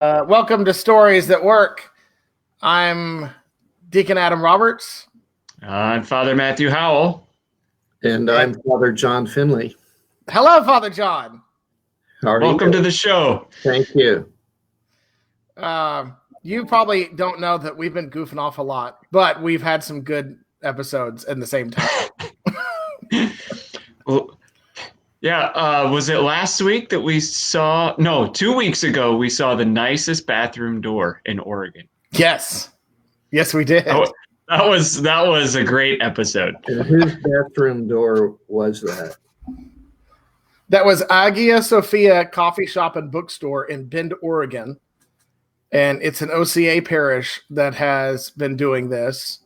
Welcome to Stories That Work. I'm Deacon Adam Roberts. I'm Father Matthew Howell. And I'm Father John Finley. Hello, Father John. Welcome to the show. Thank you. You probably don't know that we've been goofing off a lot, but we've had some good episodes in the same time. Well, yeah, was it last week that we saw? No, 2 weeks ago we saw the nicest bathroom door in Oregon. Yes, we did. That was a great episode. And whose bathroom door was that? That was Hagia Sophia Coffee Shop and Bookstore in Bend, Oregon. And it's an OCA parish that has been doing this.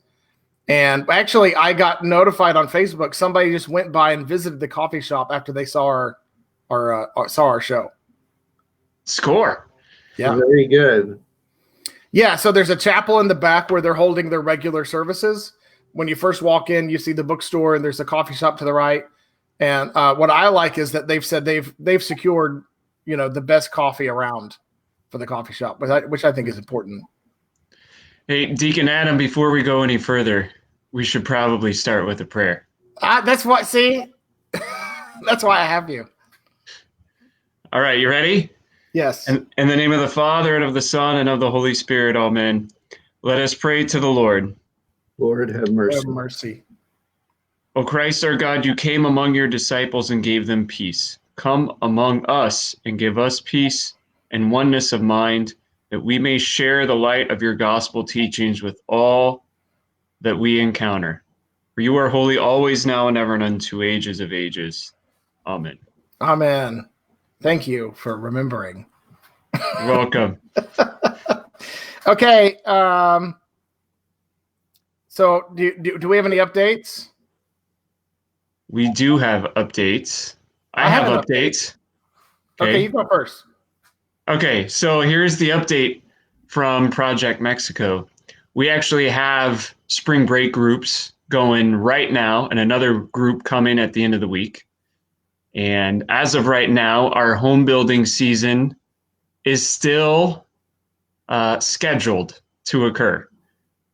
And actually, I got notified on Facebook. Somebody just went by and visited the coffee shop after they saw our show. Score. Yeah. Very good. Yeah, so there's a chapel in the back where they're holding their regular services. When you first walk in, you see the bookstore and there's a coffee shop to the right. And what I like is that they've said they've secured, the best coffee around for the coffee shop, which I think is important. Hey, Deacon Adam, before we go any further, we should probably start with a prayer. That's why I have you. All right, you ready? Yes. In the name of the Father, and of the Son, and of the Holy Spirit, amen. Let us pray to the Lord. Lord, have mercy. Have mercy. O Christ our God, you came among your disciples and gave them peace. Come among us and give us peace and oneness of mind, that we may share the light of your gospel teachings with all that we encounter. For you are holy always, now and ever, and unto ages of ages. Amen. Amen. Thank you for remembering. You're welcome. Okay. So do we have any updates? We do have updates. I have updates. Okay, you go first. Okay, so here's the update from Project Mexico. We actually have spring break groups going right now and another group coming at the end of the week. And as of right now, our home building season is still scheduled to occur.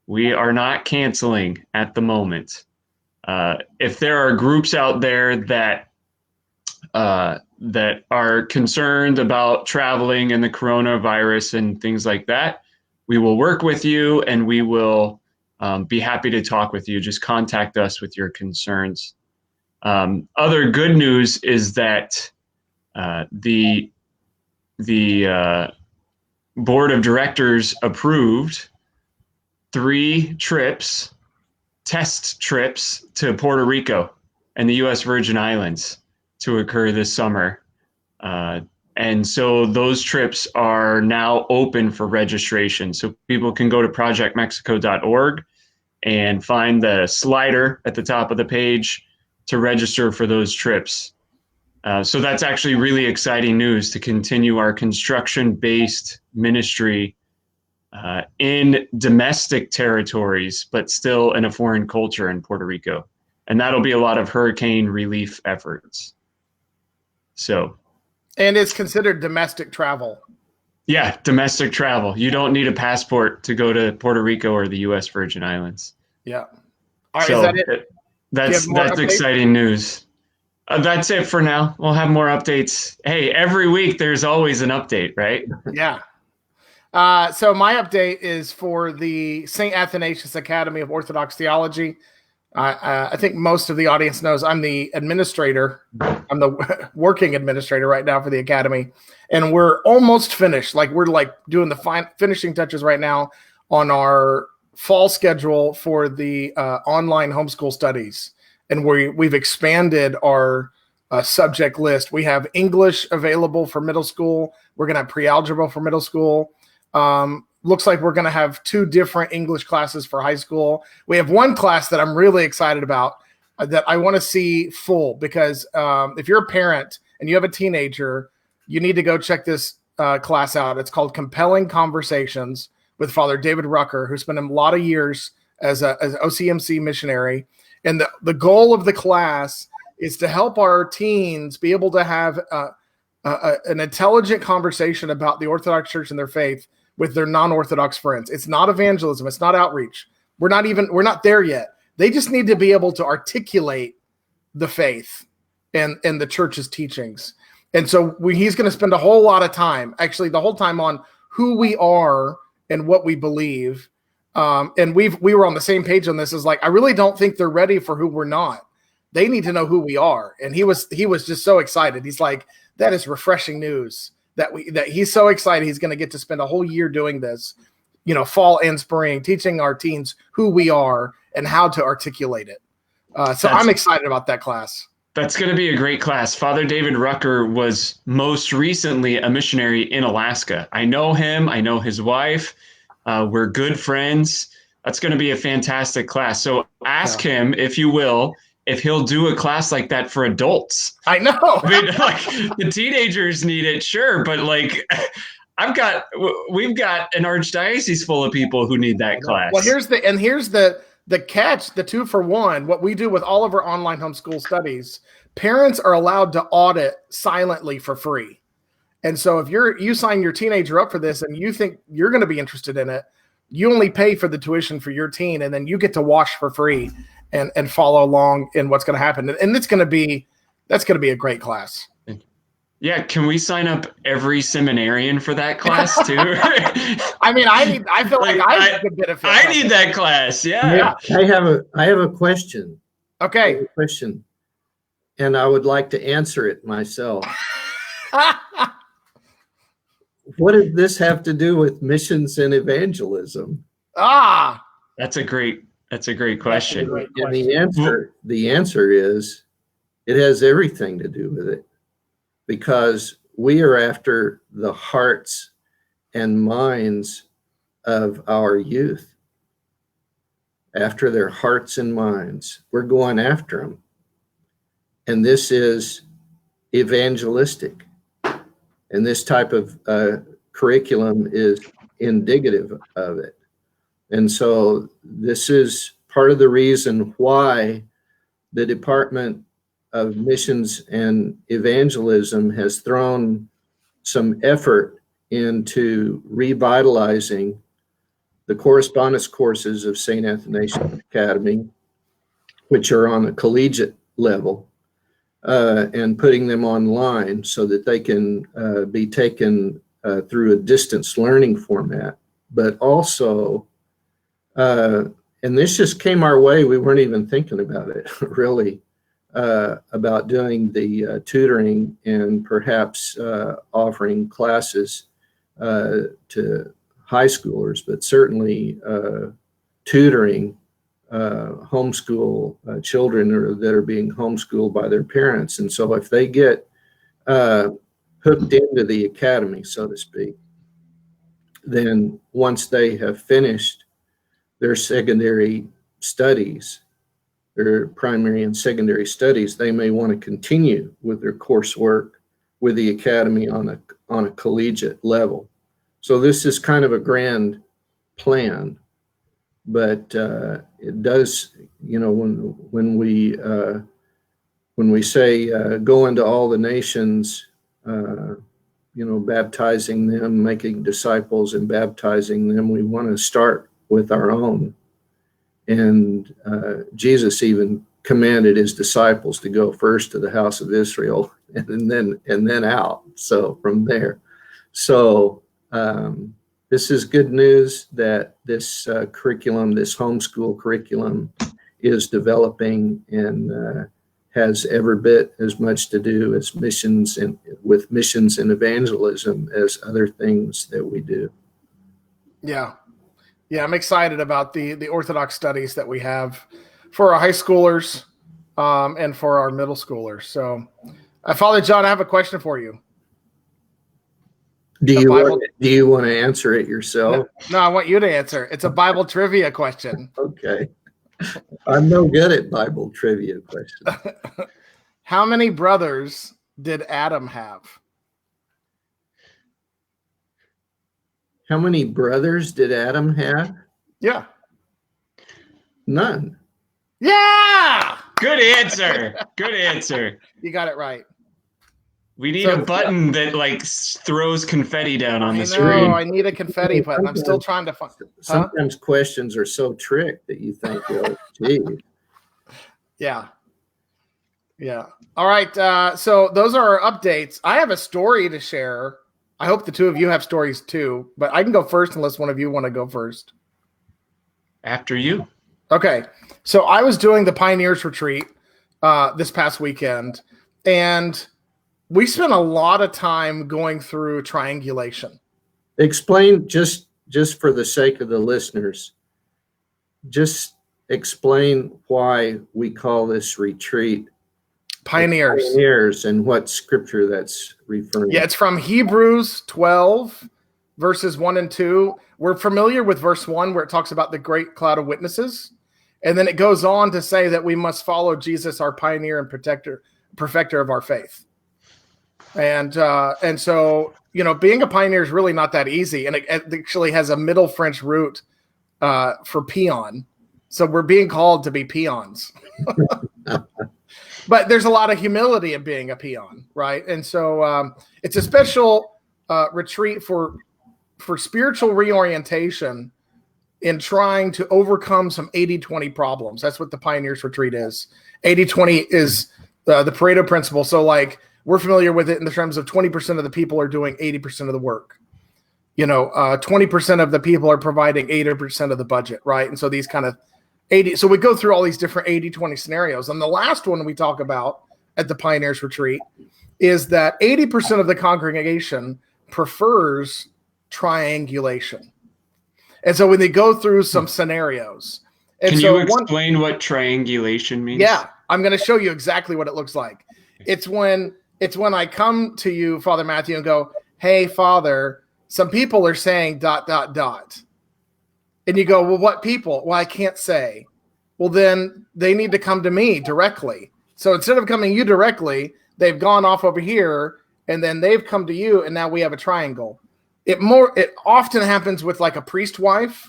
We are not canceling at the moment. If there are groups out there that are concerned about traveling and the coronavirus and things like that, we will work with you and we will be happy to talk with you. Just contact us with your concerns. Other good news is that the board of directors approved 3 test trips to Puerto Rico and the U.S. Virgin Islands to occur this summer. And so those trips are now open for registration. So people can go to projectmexico.org and find the slider at the top of the page to register for those trips. So that's actually really exciting news to continue our construction-based ministry in domestic territories, but still in a foreign culture in Puerto Rico. And that'll be a lot of hurricane relief efforts. And it's considered domestic travel. Yeah, domestic travel. You don't need a passport to go to Puerto Rico or the U.S. Virgin Islands. Yeah. All right, so is that it? That's exciting news. That's it for now. We'll have more updates. Hey, every week there's always an update, right? Yeah. So my update is for the St. Athanasius Academy of Orthodox Theology. I think most of the audience knows I'm the administrator. I'm the working administrator right now for the academy, and we're almost finished. We're doing the finishing touches right now on our fall schedule for the online homeschool studies, and we've expanded our subject list. We have English available for middle school. We're going to have pre-algebra for middle school. Looks like we're going to have 2 different English classes for high school. We have one class that I'm really excited about that I want to see full because if you're a parent and you have a teenager, you need to go check this class out. It's called Compelling Conversations with Father David Rucker, who spent a lot of years as an OCMC missionary. And the goal of the class is to help our teens be able to have an intelligent conversation about the Orthodox Church and their faith with their non-Orthodox friends. It's not evangelism. It's not outreach. We're not there yet. They just need to be able to articulate the faith and the church's teachings. And so he's going to spend a whole lot of time, actually the whole time, on who we are and what we believe. And we were on the same page on this. Is like, I really don't think they're ready for who we're not. They need to know who we are. And he was just so excited. He's like, that is refreshing news that he's so excited. He's going to get to spend a whole year doing this, fall and spring, teaching our teens who we are and how to articulate it. So I'm excited about that class. That's going to be a great class. Father David Rucker was most recently a missionary in Alaska. I know him. I know his wife. We're good friends. That's going to be a fantastic class. So ask him, if you will, if he'll do a class like that for adults. I know. I mean, like, the teenagers need it, sure, but like, we've got an archdiocese full of people who need that class. Well, here's the catch, the 2-for-1. What we do with all of our online homeschool studies, parents are allowed to audit silently for free. And so if you sign your teenager up for this and you think you're going to be interested in it, you only pay for the tuition for your teen, and then you get to watch for free and follow along in what's going to happen. And that's going to be a great class. Yeah, can we sign up every seminarian for that class too? I mean, I feel like I could benefit. I need that class. Yeah. I have a question. Okay. Question, and I would like to answer it myself. What does this have to do with missions and evangelism? That's a great question. And the answer is, it has everything to do with it, because we are after the hearts and minds of our youth. After their hearts and minds, we're going after them. And this is evangelistic. And this type of curriculum is indicative of it. And so this is part of the reason why the Department of Missions and Evangelism has thrown some effort into revitalizing the correspondence courses of St. Athanasius Academy, which are on a collegiate level, and putting them online so that they can be taken through a distance learning format. But also, and this just came our way, we weren't even thinking about it really, about doing the tutoring and perhaps offering classes to high schoolers, but certainly tutoring homeschool children that are being homeschooled by their parents. And so if they get hooked into the academy, so to speak, then once they have finished their secondary studies, their primary and secondary studies, they may want to continue with their coursework with the academy on a collegiate level. So this is kind of a grand plan, but it does, when we say go into all the nations, baptizing them, making disciples and baptizing them, we want to start with our own. And Jesus even commanded his disciples to go first to the house of Israel and then out. So from there. So this is good news that this curriculum, this homeschool curriculum, is developing and has every bit as much to do as missions and evangelism as other things that we do. Yeah, I'm excited about the Orthodox studies that we have for our high schoolers and for our middle schoolers. So, Father John, I have a question for you. Do you want to answer it yourself? No, I want you to answer. It's a Bible trivia question. Okay. I'm no good at Bible trivia questions. How many brothers did Adam have? How many brothers did Adam have? Yeah. None. Yeah. Good answer. Good answer. You got it right. We need So- a button that like throws confetti down on I the screen. know, I need a confetti button. I'm still trying to find. Sometimes questions are so tricked that you think, well, gee. Yeah. Yeah. All right. So those are our updates. I have a story to share. I hope the two of you have stories too, but I can go first unless one of you want to go first. After you. Okay. So I was doing the Pioneers Retreat this past weekend, and we spent a lot of time going through triangulation. Explain, just for the sake of the listeners, just explain why we call this retreat Pioneers. and what scripture that's referring Yeah, it's from Hebrews 12, verses 1 and 2. We're familiar with verse 1 where it talks about the great cloud of witnesses. And then it goes on to say that we must follow Jesus, our pioneer and perfecter of our faith. And so, being a pioneer is really not that easy. And it actually has a Middle French root for peon. So we're being called to be peons. But there's a lot of humility in being a peon, right? And so it's a special retreat for spiritual reorientation in trying to overcome some 80-20 problems. That's what the Pioneers Retreat is. 80-20 is the Pareto principle. So like we're familiar with it in the terms of 20% of the people are doing 80% of the work. 20% of the people are providing 80% of the budget, right? And so these kind of 80. So we go through all these different 80-20 scenarios. And the last one we talk about at the Pioneers Retreat is that 80% of the congregation prefers triangulation. And so when they go through some scenarios. And Can so you explain what triangulation means? Yeah, I'm going to show you exactly what it looks like. It's when I come to you, Father Matthew, and go, hey, Father, some people are saying ... And you go, well, what people? Well, I can't say. Well, then they need to come to me directly. So instead of coming to you directly, they've gone off over here, and then they've come to you, and now we have a triangle. It often happens with like a priest wife.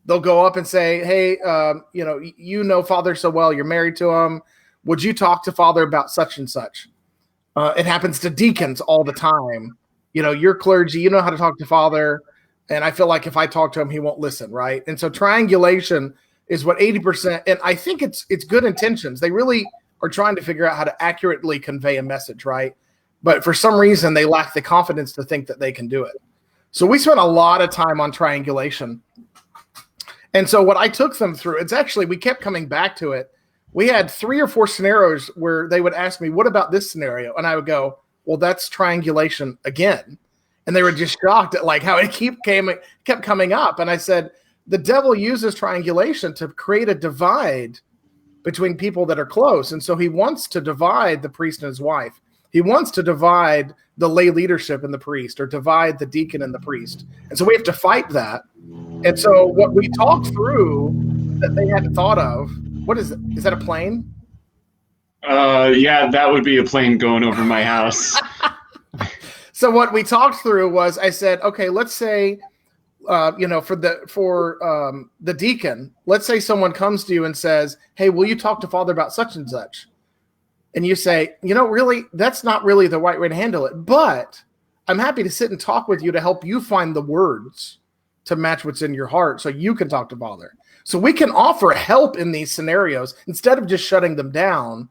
They'll go up and say, hey, Father so well, you're married to him. Would you talk to Father about such and such? It happens to deacons all the time. You're clergy, you know how to talk to Father. And I feel like if I talk to him, he won't listen, right? And so triangulation is what 80%, and I think it's good intentions. They really are trying to figure out how to accurately convey a message, right? But for some reason, they lack the confidence to think that they can do it. So we spent a lot of time on triangulation. And so what I took them through, we kept coming back to it. We had 3 or 4 scenarios where they would ask me, what about this scenario? And I would go, well, that's triangulation again. And they were just shocked at like how it kept coming up. And I said, the devil uses triangulation to create a divide between people that are close. And so he wants to divide the priest and his wife. He wants to divide the lay leadership and the priest, or divide the deacon and the priest. And so we have to fight that. And so what we talked through that they hadn't thought of, what is it? Is that a plane? Yeah, that would be a plane going over my house. So what we talked through was, I said, okay, let's say, for the deacon, let's say someone comes to you and says, hey, will you talk to Father about such and such? And you say, really, that's not really the right way to handle it, but I'm happy to sit and talk with you to help you find the words to match what's in your heart so you can talk to Father. So we can offer help in these scenarios. Instead of just shutting them down,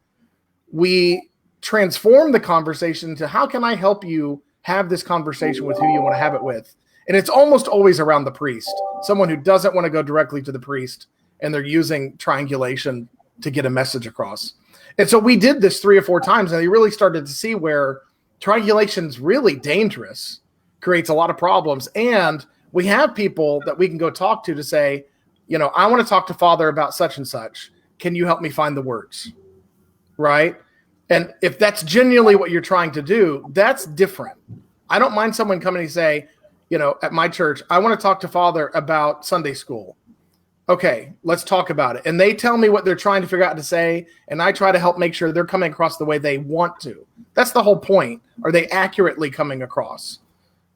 we transform the conversation to how can I help you have this conversation with who you want to have it with? And it's almost always around the priest, someone who doesn't want to go directly to the priest, and they're using triangulation to get a message across. And so we did this 3 or 4 times, and they really started to see where triangulation is really dangerous, creates a lot of problems. And we have people that we can go talk to say, I want to talk to Father about such and such. Can you help me find the words? Right? And if that's genuinely what you're trying to do, that's different. I don't mind someone coming and say, at my church, I want to talk to Father about Sunday school. Okay, let's talk about it. And they tell me what they're trying to figure out to say, and I try to help make sure they're coming across the way they want to. That's the whole point. Are they accurately coming across?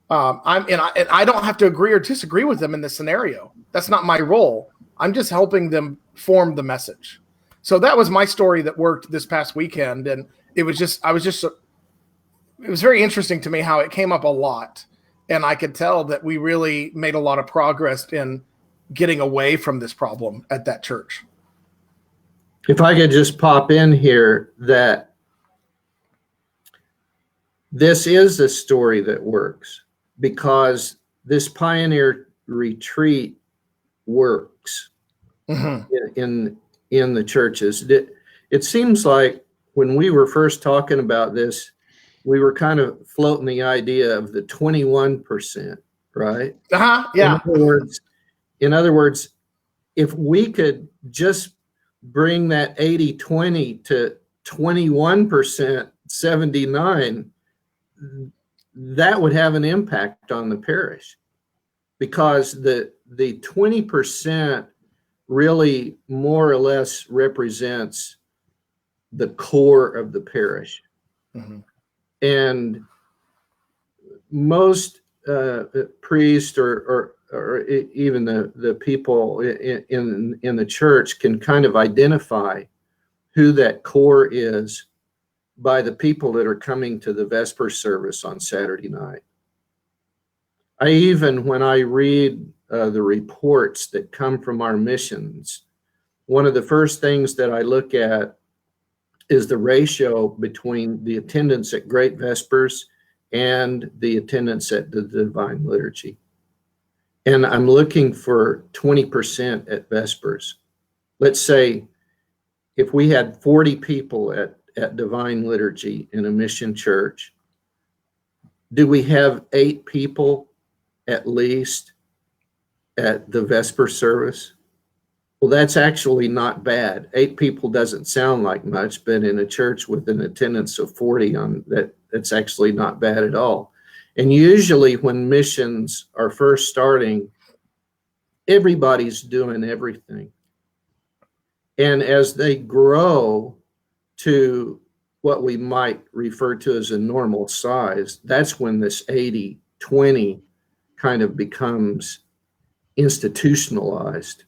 I don't have to agree or disagree with them in this scenario. That's not my role. I'm just helping them form the message. So that was my story that worked this past weekend, and I was just it was very interesting to me how it came up a lot. And I could tell that we really made a lot of progress in getting away from this problem at that church. If I could just pop in here, that this is a story that works, because this pioneer retreat works in the churches. It seems like when we were first talking about this, we were kind of floating the idea of the 21%, right? Yeah. In other words, if we could just bring that 80-20 to 21%, 79, that would have an impact on the parish, because the 20% really more or less represents the core of the parish. And most priests or even the people in the church can kind of identify who that core is by the people that are coming to the Vesper service on Saturday night. When I read the reports that come from our missions, one of the first things that I look at is the ratio between the attendance at Great Vespers and the attendance at the Divine Liturgy. And I'm looking for 20% at Vespers. Let's say if we had 40 people at Divine Liturgy in a mission church, do we have 8 people at least at the Vesper service? Well, that's actually not bad. 8 people doesn't sound like much, but in a church with an attendance of 40 on that's actually not bad at all. And usually when missions are first starting, everybody's doing everything. And as they grow to what we might refer to as a normal size, that's when this 80-20 kind of becomes institutionalized.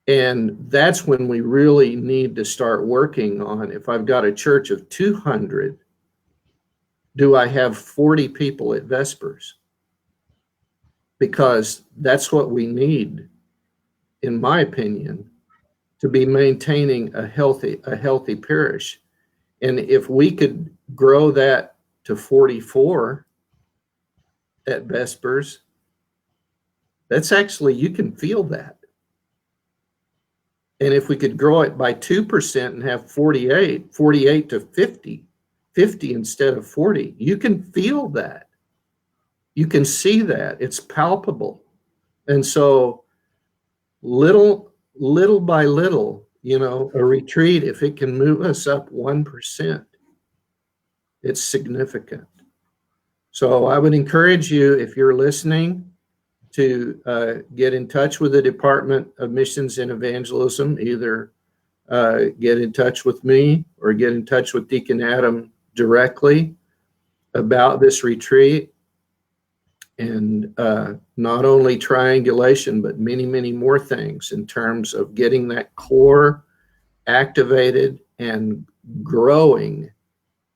And that's when we really need to start working on, if I've got a church of 200, do I have 40 people at Vespers? Because that's what we need, in my opinion, to be maintaining a healthy parish. And if we could grow that to 44 at Vespers, that's actually, you can feel that. And if we could grow it by 2% and have 48 to 50 instead of 40, you can feel that. You can see that. It's palpable. And so little by little, a retreat, if it can move us up 1%, it's significant. So I would encourage you, if you're listening, to get in touch with the Department of Missions and Evangelism, either get in touch with me or get in touch with Deacon Adam directly about this retreat. And not only triangulation, but many, many more things in terms of getting that core activated and growing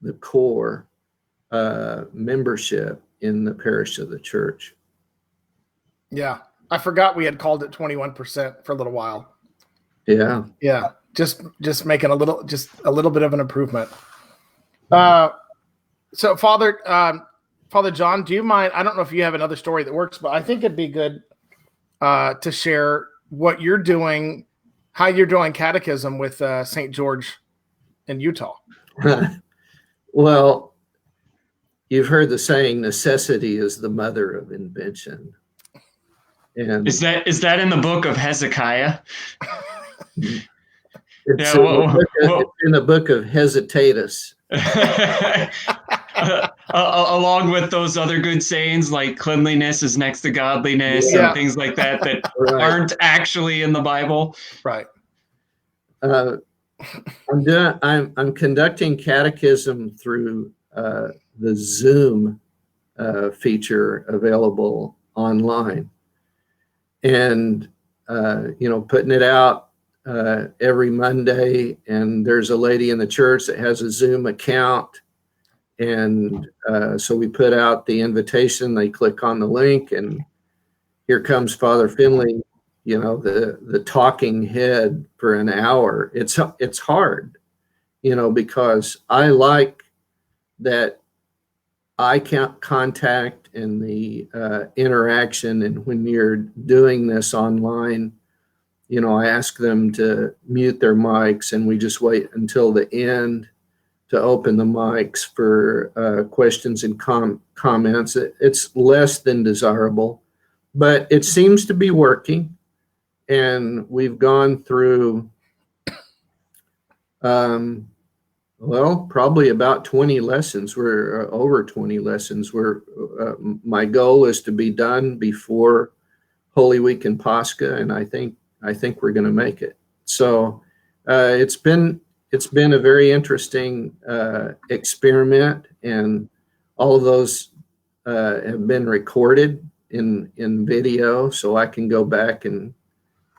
the core membership in the parish of the church. Yeah. I forgot we had called it 21% for a little while. Yeah. Yeah. Just making a little bit of an improvement. So Father John, do you mind? I don't know if you have another story that works, but I think it'd be good to share what you're doing, how you're doing catechism with St. George in Utah. Well, you've heard the saying, necessity is the mother of invention. And Is that in the book of Hezekiah? It's in the book of Hesitatus. Along with those other good sayings like cleanliness is next to godliness and things like that right. aren't actually in the Bible. Right. I'm conducting catechism through the Zoom feature available online, and putting it out every Monday. And there's a lady in the church that has a Zoom account, And so we put out the invitation. They click on the link, and here comes Father Finley, the talking head for an hour. It's hard, because I like that eye contact and the interaction. And when you're doing this online, I ask them to mute their mics, and we just wait until the end to open the mics for questions and comments. It's less than desirable, but it seems to be working. And we've gone through, probably about 20 lessons. We're over 20 lessons. My goal is to be done before Holy Week and Pascha, and I think we're going to make it. So it's been a very interesting experiment, and all of those have been recorded in video, so I can go back and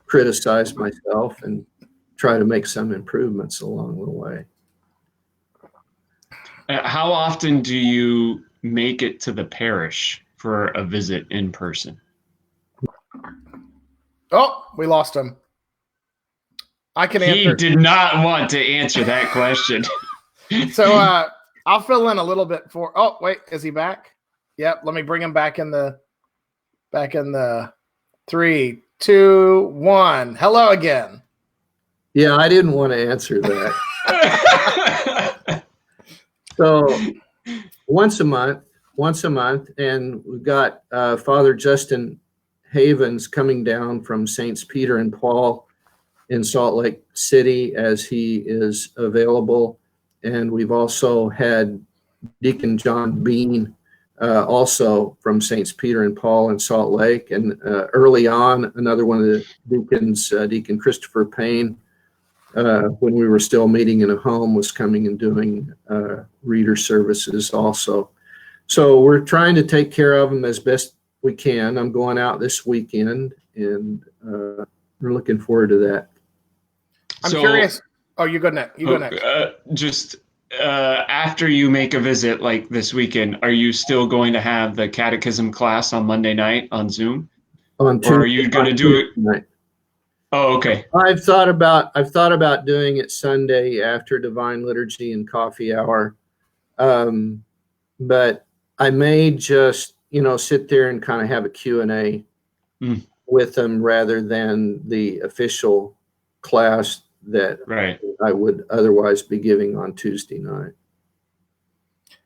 criticize myself and try to make some improvements along the way. How often do you make it to the parish for a visit in person? Oh, we lost him. I can answer. He did not want to answer that question. So I'll fill in a little bit for. Oh, wait, is he back? Yep. Let me bring him back in the 3, 2, 1. Hello again. Yeah, I didn't want to answer that. So once a month, and we've got Father Justin Havens coming down from Saints Peter and Paul in Salt Lake City as he is available. And we've also had Deacon John Bean, also from Saints Peter and Paul in Salt Lake. And early on, another one of the deacons, Deacon Christopher Payne, when we were still meeting in a home, was coming and doing reader services also. So we're trying to take care of them as best we can. I'm going out this weekend, and we're looking forward to that. I'm curious. Oh, you go next. You go next. Just after you make a visit like this weekend, are you still going to have the catechism class on Monday night on Zoom? On Tuesday, or are you going to do it? Night. Oh, okay. I've thought about doing it Sunday after Divine Liturgy and coffee hour, but I may just sit there and kind of have a Q&A with them rather than the official class that I would otherwise be giving on Tuesday night.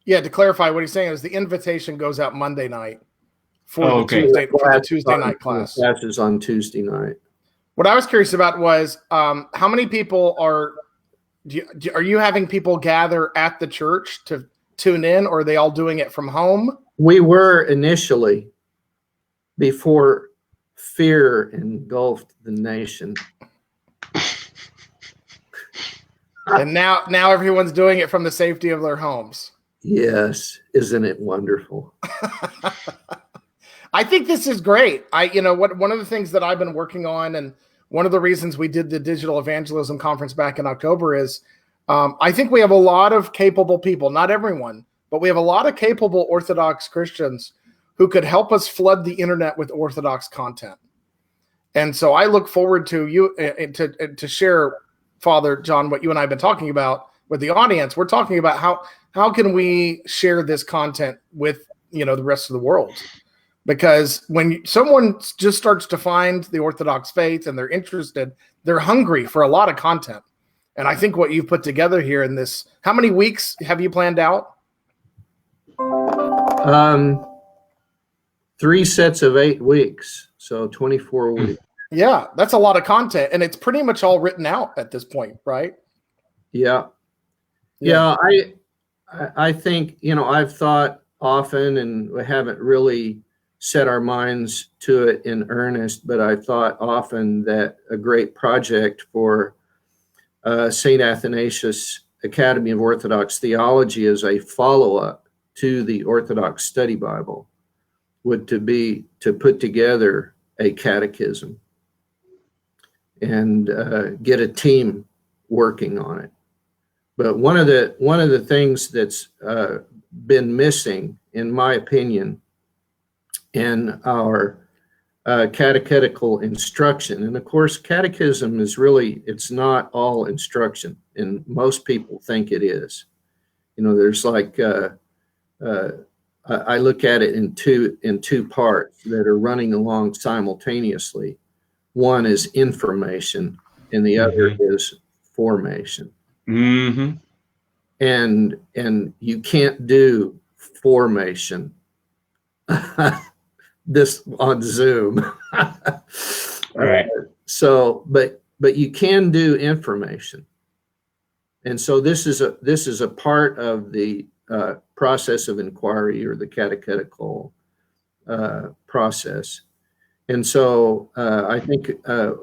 Yeah, to clarify, what he's saying is the invitation goes out Monday night for the Tuesday night class. Classes on Tuesday night. What I was curious about was how many people are you having people gather at the church to tune in, or are they all doing it from home? We were initially, before fear engulfed the nation. And now everyone's doing it from the safety of their homes. Yes, isn't it wonderful? I think this is great. One of the things that I've been working on, and one of the reasons we did the Digital Evangelism Conference back in October is I think we have a lot of capable people, not everyone, but we have a lot of capable Orthodox Christians who could help us flood the internet with Orthodox content. And so I look forward to you to share, Father John, what you and I have been talking about with the audience. We're talking about how can we share this content with the rest of the world. Because when someone just starts to find the Orthodox faith and they're interested, they're hungry for a lot of content. And I think what you've put together here in this, how many weeks have you planned out? 3 sets of 8 weeks, so 24 weeks. Yeah, that's a lot of content, and it's pretty much all written out at this point, right? Yeah. I think I've thought often, and we haven't really set our minds to it in earnest, but I thought often that a great project for St. Athanasius Academy of Orthodox Theology as a follow-up to the Orthodox Study Bible would be to put together a catechism and get a team working on it. But one of the things that's been missing, in my opinion, in our catechetical instruction. And of course, catechism is really, it's not all instruction, and most people think it is. There's like, I look at it in two parts that are running along simultaneously. One is information, and the other is formation. Mm-hmm. And you can't do formation this on Zoom. Right. But you can do information. And so this is a part of the process of inquiry, or the catechetical process. And so I think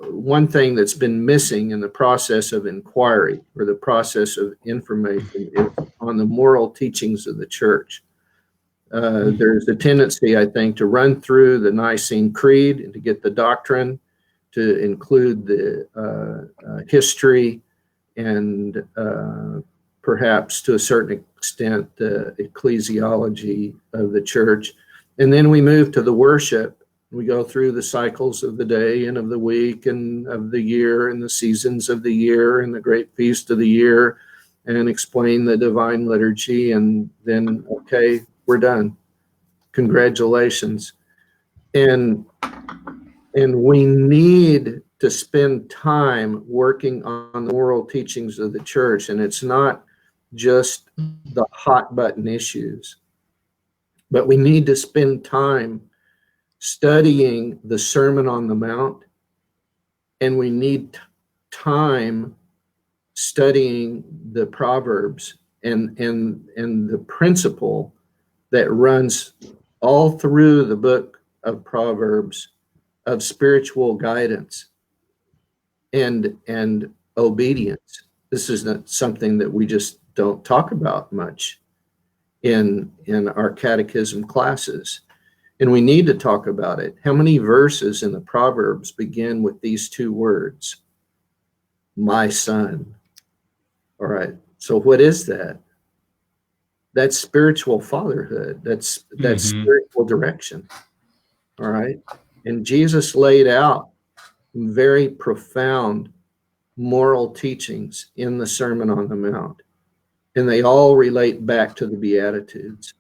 one thing that's been missing in the process of inquiry, or the process of information, is on the moral teachings of the church. There's a tendency, I think, to run through the Nicene Creed and to get the doctrine, to include the history, and perhaps to a certain extent the ecclesiology of the church. And then we move to the worship. We go through the cycles of the day and of the week and of the year and the seasons of the year and the great feast of the year, and explain the divine liturgy. And then, okay, we're done. Congratulations. And we need to spend time working on the moral teachings of the church. And it's not just the hot button issues, but we need to spend time studying the Sermon on the Mount, and we need time studying the Proverbs and the principle that runs all through the book of Proverbs of spiritual guidance and obedience. This is not something that we just don't talk about much in our catechism classes. And we need to talk about it. How many verses in the Proverbs begin with these two words? My son. All right. So what is that? That's spiritual fatherhood. That's spiritual direction. All right. And Jesus laid out very profound moral teachings in the Sermon on the Mount. And they all relate back to the Beatitudes.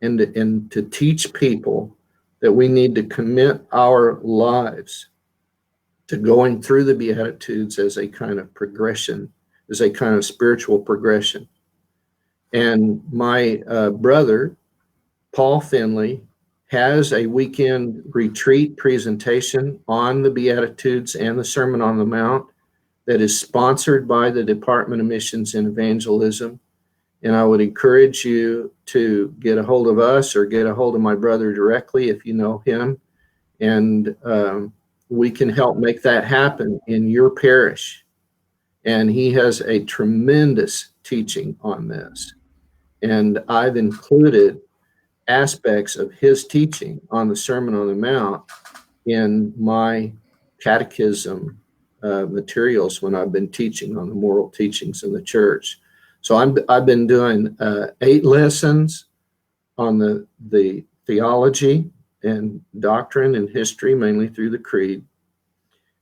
And to teach people that we need to commit our lives to going through the Beatitudes as a kind of progression, as a kind of spiritual progression. And my brother, Paul Finley, has a weekend retreat presentation on the Beatitudes and the Sermon on the Mount that is sponsored by the Department of Missions and Evangelism. And I would encourage you to get a hold of us or get a hold of my brother directly if you know him. And we can help make that happen in your parish. And he has a tremendous teaching on this. And I've included aspects of his teaching on the Sermon on the Mount in my catechism materials when I've been teaching on the moral teachings in the church. So I've been doing 8 lessons on the theology and doctrine and history, mainly through the creed,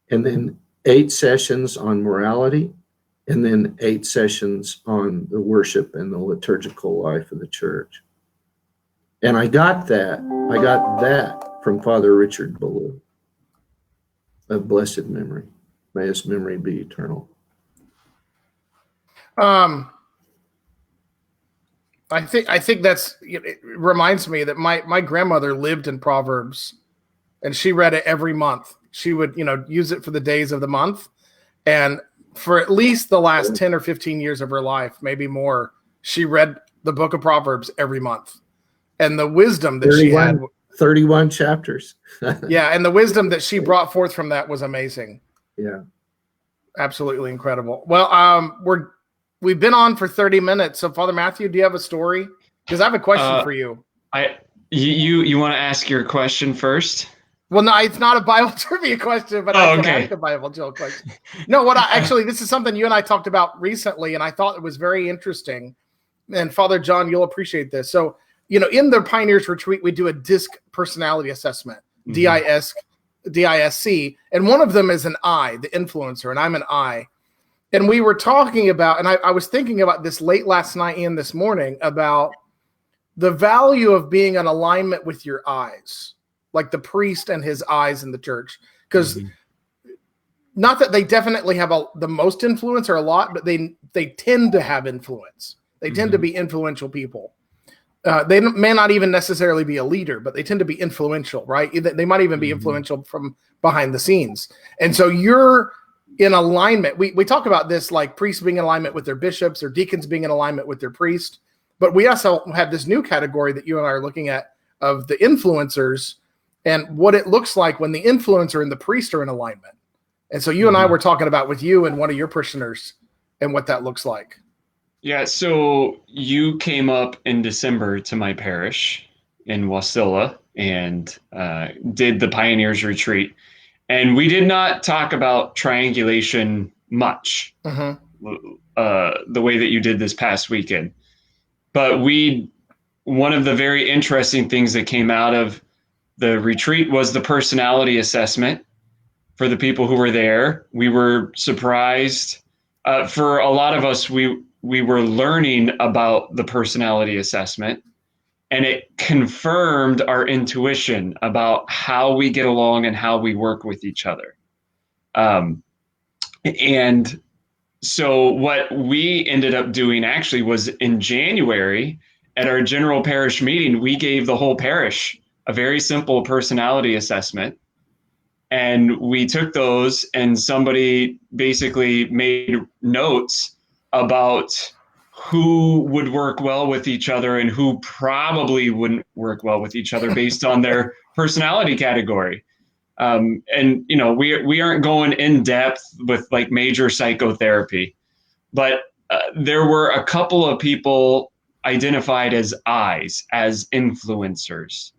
and then 8 sessions on morality, and then 8 sessions on the worship and the liturgical life of the church. And I got that from Father Richard Ballou of blessed memory. May his memory be eternal. I think that's, it reminds me that my grandmother lived in Proverbs, and she read it every month. She would, use it for the days of the month. And for at least the last 10 or 15 years of her life, maybe more, she read the book of Proverbs every month. And the wisdom that she had, 31 chapters. Yeah. And the wisdom that she brought forth from that was amazing. Yeah. Absolutely incredible. Well, we've been on for 30 minutes. So Father Matthew, do you have a story? Because I have a question for you. You want to ask your question first? Well, no, it's not a Bible trivia question, but I can ask a Bible joke question. No, this is something you and I talked about recently, and I thought it was very interesting. And Father John, you'll appreciate this. So, in the Pioneers Retreat, we do a DISC personality assessment, DISC, and one of them is an I, the influencer, and I'm an I. And we were talking about, and I was thinking about this late last night and this morning about the value of being in alignment with your eyes, like the priest and his eyes in the church. Because not that they definitely have the most influence or a lot, but they tend to have influence. They tend to be influential people. They may not even necessarily be a leader, but they tend to be influential, right? They might even be influential from behind the scenes. And so you're in alignment. We talk about this, like priests being in alignment with their bishops or deacons being in alignment with their priest. But we also have this new category that you and I are looking at of the influencers and what it looks like when the influencer and the priest are in alignment. And so you and I were talking about with you and one of your parishioners and what that looks like. Yeah, so you came up in December to my parish in Wasilla and did the Pioneers Retreat. And we did not talk about triangulation much, the way that you did this past weekend. But one of the very interesting things that came out of the retreat was the personality assessment for the people who were there. We were surprised. For a lot of us, we were learning about the personality assessment, and it confirmed our intuition about how we get along and how we work with each other. And so what we ended up doing actually was in January at our general parish meeting, we gave the whole parish a very simple personality assessment. And we took those and somebody basically made notes about who would work well with each other and who probably wouldn't work well with each other based on their personality category. And, we aren't going in depth with like major psychotherapy, but there were a couple of people identified as I's, as influencers.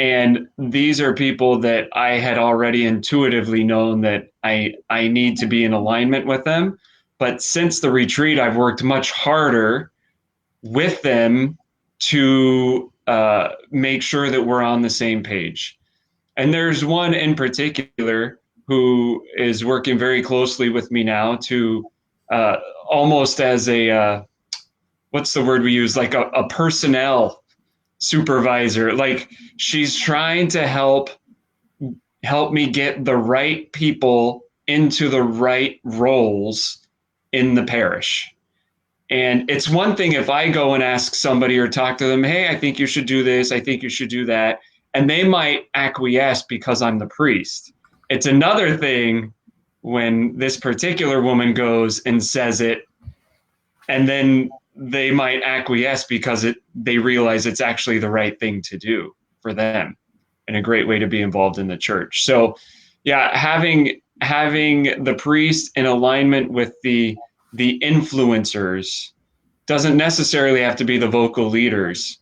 And these are people that I had already intuitively known that I need to be in alignment with them. But since the retreat, I've worked much harder with them to make sure that we're on the same page. And there's one in particular who is working very closely with me now to almost as a, what's the word we use? Like a personnel supervisor. Like she's trying to help me get the right people into the right roles in the parish. And it's one thing if I go and ask somebody or talk to them, hey, I think you should do this, I think you should do that, and they might acquiesce because I'm the priest. It's another thing when this particular woman goes and says it, and then they might acquiesce because they realize it's actually the right thing to do for them and a great way to be involved in the church. So yeah, having the priest in alignment with the influencers doesn't necessarily have to be the vocal leaders,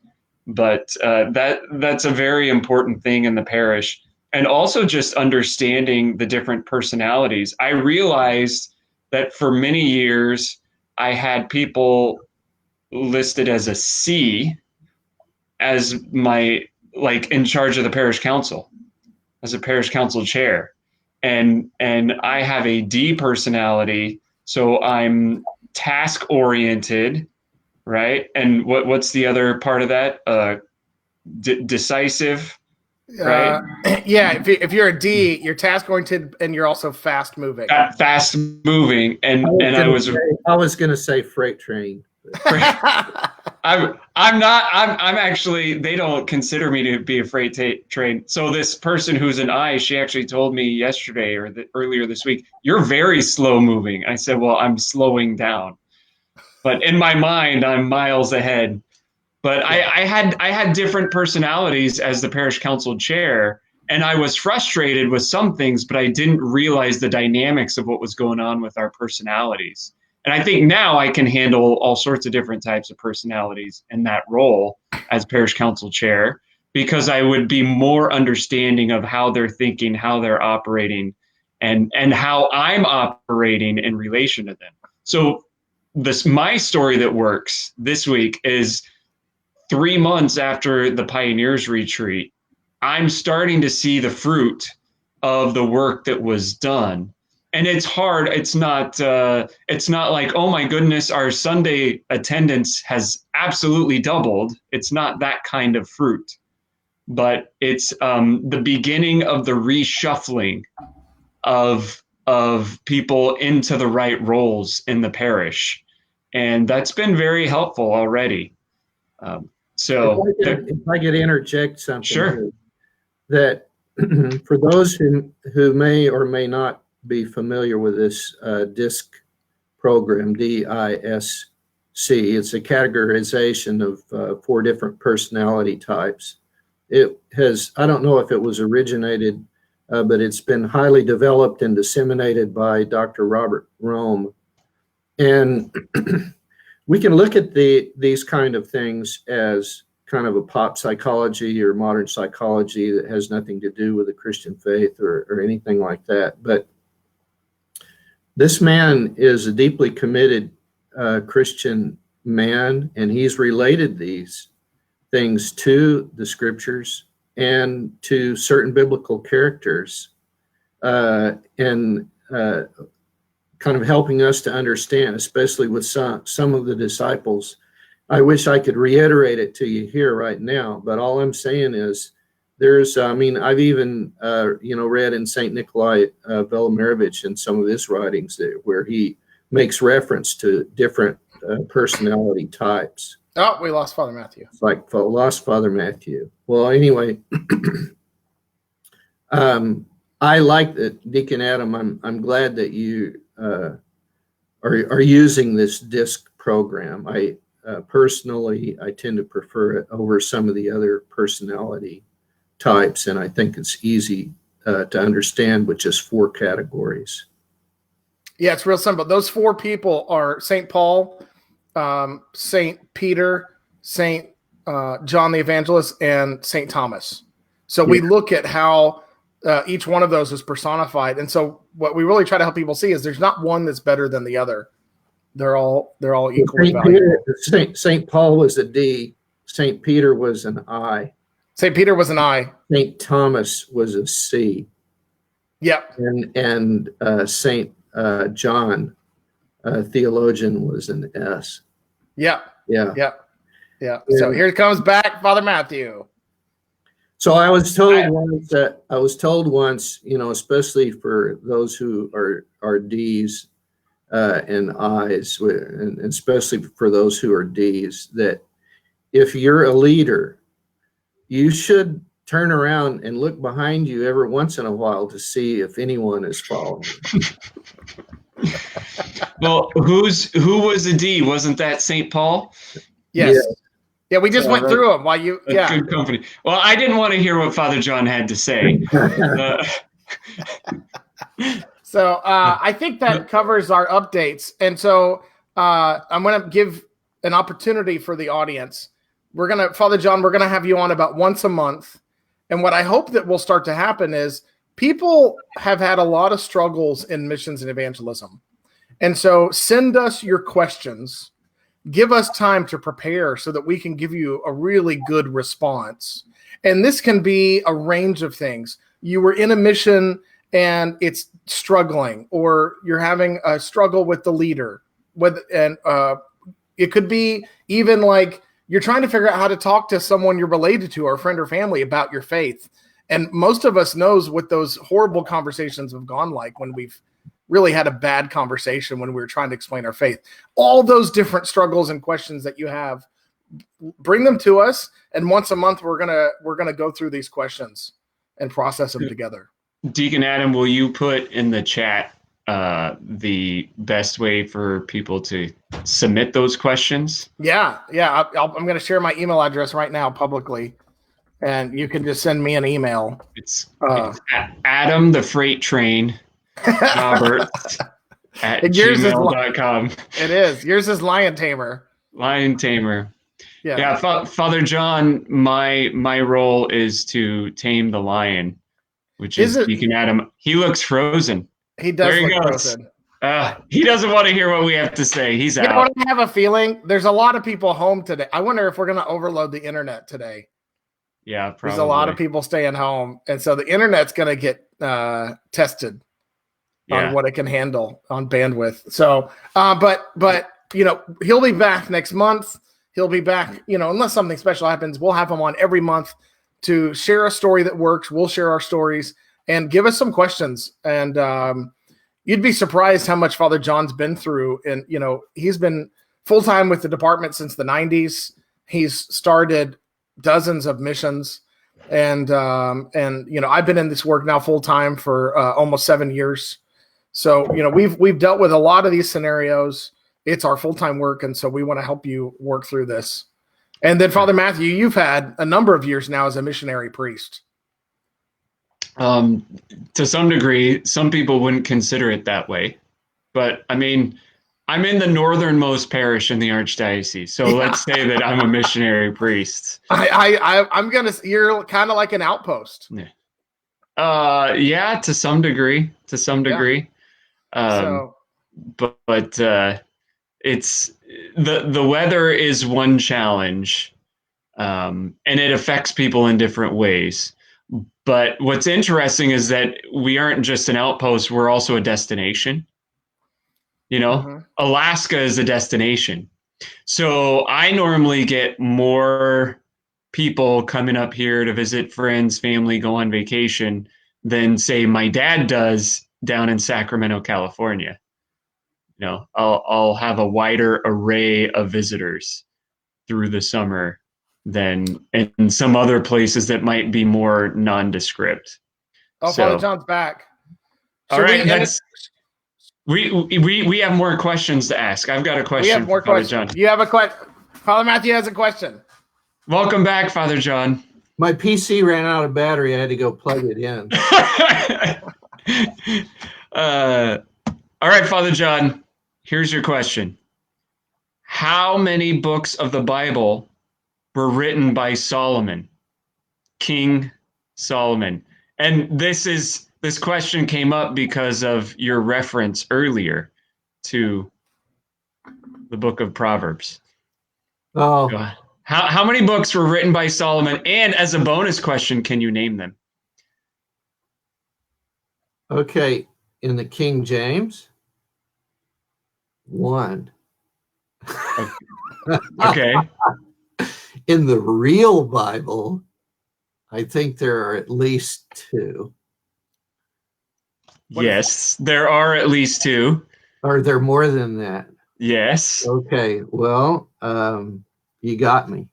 but that's a very important thing in the parish. And also just understanding the different personalities. I realized that for many years, I had people listed as a C as my, like, in charge of the parish council, as a parish council chair. And I have a D personality, so I'm task oriented, right? And what's the other part of that? Decisive, right? Yeah, if you're a D, you're task oriented and you're also fast moving. Fast moving, and I was going to say freight train. I'm actually, they don't consider me to be a freight train. So this person who's an I, she actually told me yesterday or earlier this week, you're very slow moving. I said, well, I'm slowing down, but in my mind, I'm miles ahead. But I had different personalities as the parish council chair, and I was frustrated with some things, but I didn't realize the dynamics of what was going on with our personalities. And I think now I can handle all sorts of different types of personalities in that role as parish council chair, because I would be more understanding of how they're thinking, how they're operating, and how I'm operating in relation to them. So my story that works this week is 3 months after the Pioneers Retreat, I'm starting to see the fruit of the work that was done. And it's hard. It's not like, oh my goodness, our Sunday attendance has absolutely doubled. It's not that kind of fruit, but it's the beginning of the reshuffling of people into the right roles in the parish, and that's been very helpful already. So if I could interject something, sure. here, that for those who may or may not be familiar with this DISC program, DISC, it's a categorization of 4 different personality types. It has, I don't know if it was originated, but it's been highly developed and disseminated by Dr. Robert Rome. And we can look at these kind of things as kind of a pop psychology or modern psychology that has nothing to do with the Christian faith or anything like that. But this man is a deeply committed Christian man, and he's related these things to the scriptures and to certain biblical characters, and kind of helping us to understand, especially with some of the disciples. I wish I could reiterate it to you here right now, but all I'm saying is I've even read in St. Nikolai Velimirovich in some of his writings where he makes reference to different personality types. Oh, we lost Father Matthew. It's like lost Father Matthew. Well, anyway, I like that, Deacon Adam. I'm glad that you are using this DISC program. I personally tend to prefer it over some of the other personality types, and I think it's easy to understand with just 4 categories. Yeah, it's real simple. Those 4 people are St. Paul, St. Peter, St. John the Evangelist, and St. Thomas. So we look at how each one of those is personified. And so what we really try to help people see is there's not one that's better than the other. They're all equally valuable. St. Paul was a D. St. Peter was an I. St. Peter was an I. St. Thomas was a C. Yep. And St. John, theologian, was an S. Yep. Yeah. Yep. Yeah. So here comes back Father Matthew. So I was told once, especially for those who are D's and I's, and especially for those who are D's, that if you're a leader, you should turn around and look behind you every once in a while to see if anyone is following. Well, who was a D? Wasn't that St. Paul? Yes. Yeah, we just went through them while you. That's good company. Well, I didn't want to hear what Father John had to say. So I think that covers our updates. And so I'm going to give an opportunity for the audience. Father John, we're going to have you on about once a month. And what I hope that will start to happen is people have had a lot of struggles in missions and evangelism. And so send us your questions. Give us time to prepare so that we can give you a really good response. And this can be a range of things. You were in a mission and it's struggling, or you're having a struggle with the leader. It could be even like you're trying to figure out how to talk to someone you're related to, or a friend or family, about your faith. And most of us knows what those horrible conversations have gone like when we've really had a bad conversation when we were trying to explain our faith. All those different struggles and questions that you have, bring them to us. And once a month, we're gonna go through these questions and process them together. Deacon Adam, will you put in the chat the best way for people to submit those questions? Yeah. I'm going to share my email address right now publicly, and you can just send me an email. It's Adam the Freight Train Roberts at gmail.com. It is. Yours is Lion Tamer. Lion Tamer. Yeah. Father John, my role is to tame the lion, which is Deacon Adam. He looks frozen. He does look frozen. He doesn't want to hear what we have to say. He's You know out. what? I have a feeling there's a lot of people home today. I wonder if we're going to overload the internet today. Yeah, probably. There's a lot of people staying home, and so the internet's going to get tested on what it can handle on bandwidth. So, but he'll be back next month. He'll be back, unless something special happens. We'll have him on every month to share a story that works. We'll share our stories and give us some questions. And you'd be surprised how much Father John's been through. And he's been full time with the department since the 90s. He's started dozens of missions, and I've been in this work now full time for almost 7 years. So we've dealt with a lot of these scenarios. It's our full time work, and so we want to help you work through this. And then Father Matthew, you've had a number of years now as a missionary priest. To some degree, some people wouldn't consider it that way, but I mean, I'm in the northernmost parish in the archdiocese, so let's say that I'm a missionary priest. You're kind of like an outpost. Yeah, to some degree. But it's the weather is one challenge, and it affects people in different ways. But what's interesting is that we aren't just an outpost; we're also a destination. Alaska is a destination. So I normally get more people coming up here to visit friends, family, go on vacation than, say, my dad does down in Sacramento, California. I'll have a wider array of visitors through the summer than in some other places that might be more nondescript. Father John's back. All right, we have more questions to ask. I've got a question. We have more questions. Father John. You have a question. Father Matthew has a question. Welcome back, Father John. My PC ran out of battery. I had to go plug it in. All right, Father John, here's your question. How many books of the Bible were written by Solomon, King Solomon? And this question came up because of your reference earlier to the book of Proverbs. Oh. How many books were written by Solomon? And as a bonus question, can you name them? Okay. In the King James, 1. Okay. In the real Bible, I think there are at least 2. Yes, there are at least 2. Are there more than that? Yes. Okay. Well, you got me.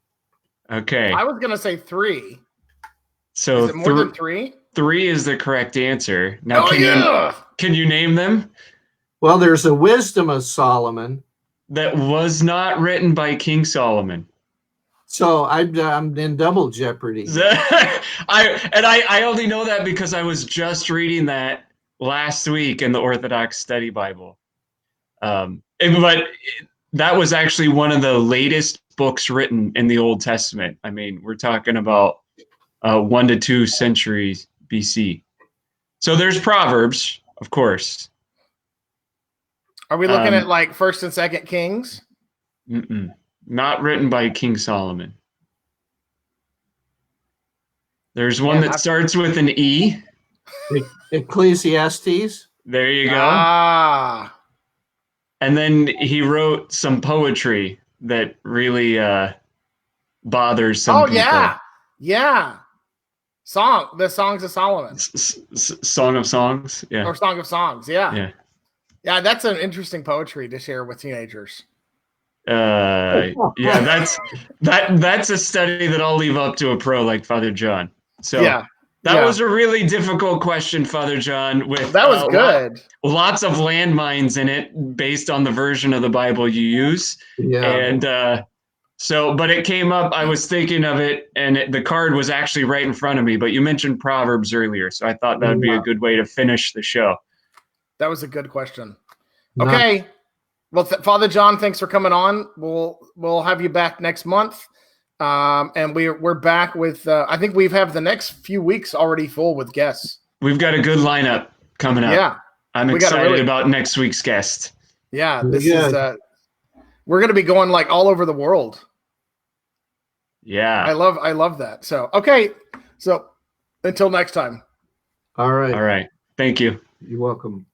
Okay. I was going to say 3. So is it more than 3? 3 is the correct answer. Now, can you name them? Well, there's a Wisdom of Solomon that was not written by King Solomon. So I'm in double jeopardy. I only know that because I was just reading that last week in the Orthodox Study Bible. But that was actually one of the latest books written in the Old Testament. I mean, we're talking about 1 to 2 centuries BC. So there's Proverbs, of course. Are we looking at like 1st and 2nd Kings? Not written by King Solomon. There's one that starts with an E. Ecclesiastes. There you go. And then he wrote some poetry that really bothers some people. Yeah. The Songs of Solomon. Song of Songs, yeah. Or Song of Songs, yeah. Yeah, that's an interesting poetry to share with teenagers. Yeah, that's a study that I'll leave up to a pro like Father John. So that was a really difficult question, Father John. That was good. Lots of landmines in it based on the version of the Bible you use. Yeah. And but it came up, I was thinking of it, and the card was actually right in front of me, but you mentioned Proverbs earlier, so I thought that would be a good way to finish the show. That was a good question. Okay. Well, Father John, thanks for coming on. We'll have you back next month. And we're back with, I think we have the next few weeks already full with guests. We've got a good lineup coming up. Yeah. I'm We gotta excited about next week's guest. Yeah, Very this is good. we're gonna be going like all over the world. Yeah. I love that. So okay. So until next time. All right. All right. Thank you. You're welcome.